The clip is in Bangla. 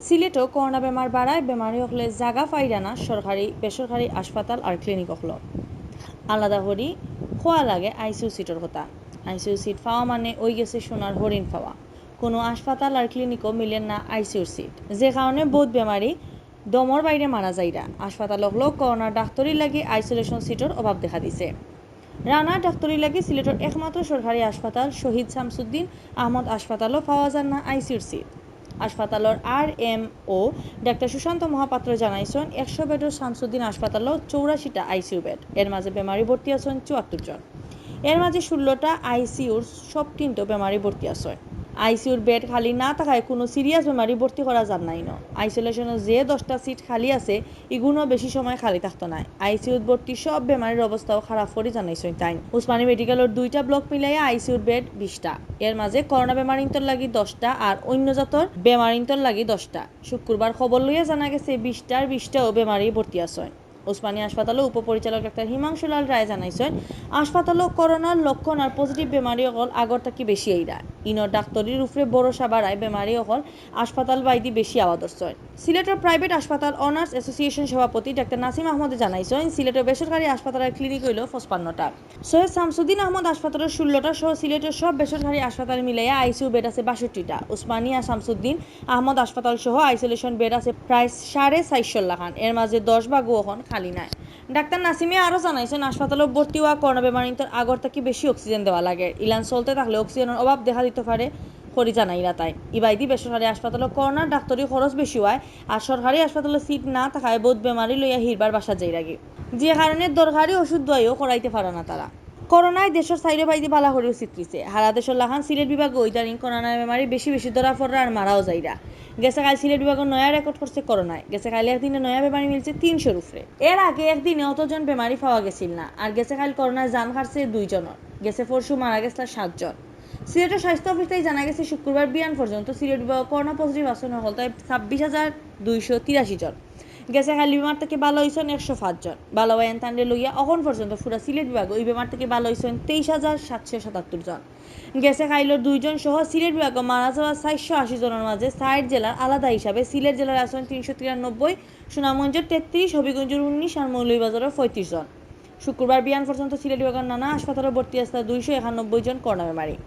সিলেটও করোনা বেমার বাড়ায় বেমারি হলে জাগা ফাইরানা সরকারি বেসরকারি হাসপাতাল আর ক্লিনিক হল আলাদা করি খোয়া লাগে আইসিইউ সিটের কথা। আইসিইউ সিট পাওয়া মানে ওই গেছে সোনার হরিণ পাওয়া। কোনো হাসপাতাল আর ক্লিনিকও মিলেন না আইসিইউর সিট, যে কারণে বহুত বেমারি দমর বাইরে মারা যায়রা। হাসপাতাল হলো করোনা ডাক্তারি লাগে আইসোলেশন সিটের অভাব দেখা দিছে। রানা ডাক্তারি লাগে সিলেটের একমাত্র সরকারি হাসপাতাল শহীদ শামসুদ্দিন আহমদ হাসপাতালও পাওয়া যায় না আইসিইউর সিট। হাসপাতালের RMO ডাক্তার সুশান্ত মহাপাত্র জানাইছেন 100 বেডের শামসুদ্দিন হাসপাতালও 84টা আইসিইউ বেড, এর মাঝে বেমারি ভর্তি আছেন 74 জন। এর মাঝে 16টা আইসিইউর সব 3টো বেমারি ভর্তি আছে। আইসিইউর বেড খালি না থাকায় কোনো সিরিয়াস বেমারি ভর্তি করা যান নাই ন। আইসোলেশনের যে 10টা সিট খালি আছে এগুলো বেশি সময় খালি থাকতো না। আইসিইউর ভর্তি সব বেমারির অবস্থাও খারাপ করে জানাইছেন তাই। উসমানী মেডিকেলের 2টা ব্লক মিলাইয়া আইসিইউর বেড 20টা, এর মাঝে করোনা বেমারিন্তর লাগি 10টা আর অন্য জাতর বেমারিন্তর লাগি 10টা। শুক্রবার খবর লইয়া জানা গেছে 20টার 20টাও বেমারি ভর্তি আছে। ওসমানী হাসপাতালে উপপরিচালক ডাক্তার হিমাংশু লাল রায় জানাইছেন হাসপাতালে করোনার লক্ষণ আর পজিটিভ বেমারি অকল আগর থাকি বেশি এইরা। ইনর ডাক্তারির উপরে ভরসা বাড়ায় বেমারি অকল হাসপাতাল বাইদি বেশি আওয়াদর হয়। সিলেটের প্রাইভেট হাসপাতাল অনার্স অ্যাসোসিয়েশন সভাপতি ডাক্তার নাসিম আহমদ জানাইছেন সিলেটের বেসরকারি হাসপাতালের ক্লিনিক হইল 55টা। সৈয়দ শামসুদ্দিন আহমদ হাসপাতালের 16টা সহ সিলেটের সব বেসরকারি হাসপাতাল মিলাইয়া আইসিইউ বেড আছে 62টা। উসমানী আর শামসুদ্দিন আহমদ হাসপাতাল সহ আইসোলেশন বেড আছে প্রায় 450 লাখান, এর মাঝে 10 ভাগও এখন খালি নাই। ডাক্তার নাসিমে আরও জানাইছেন হাসপাতালে ভর্তি হওয়া করোনা বেমারিন্তর আগর থেকে বেশি অক্সিজেন দেওয়া লাগে। ইলান চলতে থাকলে অক্সিজেনের অভাব দেখা দিতে পারে করি জানাইরা তাই। ইবাইদি বেসরকারি হাসপাতালে করোনার ডাক্তারি খরচ বেশি হয় আর সরকারি হাসপাতালে সিট না থাকায় বহুত বেমারি লইয়া হিরবার বাসা যাই লাগে, যে কারণে দরকারি ওষুধ দোয়াইও করাইতে পারে না তারা। করোনায় দেশের সাইডে বাইদি বালা হরিও সিটকিছে হারা দেশের লাহান সিলেট বিভাগে ইদানিং করোনা বেমারি বেশি বেশি ধরা পড়া আর মারাও যাইরা। গেছে কাল সিলেট বিভাগের নয়া রেকর্ড করছে করোনায়। গেছে কাল একদিনে নয়া বেমারি মিলছে 300-র উপরে। এর আগে একদিনে অতজন বেমারি পাওয়া গেছিল না। আর গেছে কাল করোনায় জান হারছে 2 জনের। গেছে পরশু মারা গেছে 7 জন। সিলেটের স্বাস্থ্য অফিস থেকে জানা গেছে শুক্রবার বিয়ান পর্যন্ত সিলেট বিভাগে করোনা পজিটিভ আসন হল তাই 26,283 জন। গেছে কাল বিমার থেকে ভালো হয়েছেন 105 জন। ভালো হয়েন তান্ডে লইয়া এখন পর্যন্ত পুরা সিলেট বিভাগ ওই বিমার থেকে ভালো হয়েছেন 23,777 জন। গেছে খাইলোর 2 জন সহ সিলেট বিভাগে মারা যাওয়া 480 জনের মাঝে 60 জেলার আলাদা হিসাবে সিলেট জেলার আছেন 393, সুনামগঞ্জের 33, হবিগঞ্জের 19 আর মৌলভীবাজারের 35 জন। শুক্রবার বিয়ান পর্যন্ত সিলেট বিভাগের নানা হাসপাতালে ভর্তি আছে 291 জন করোনা বেমারি।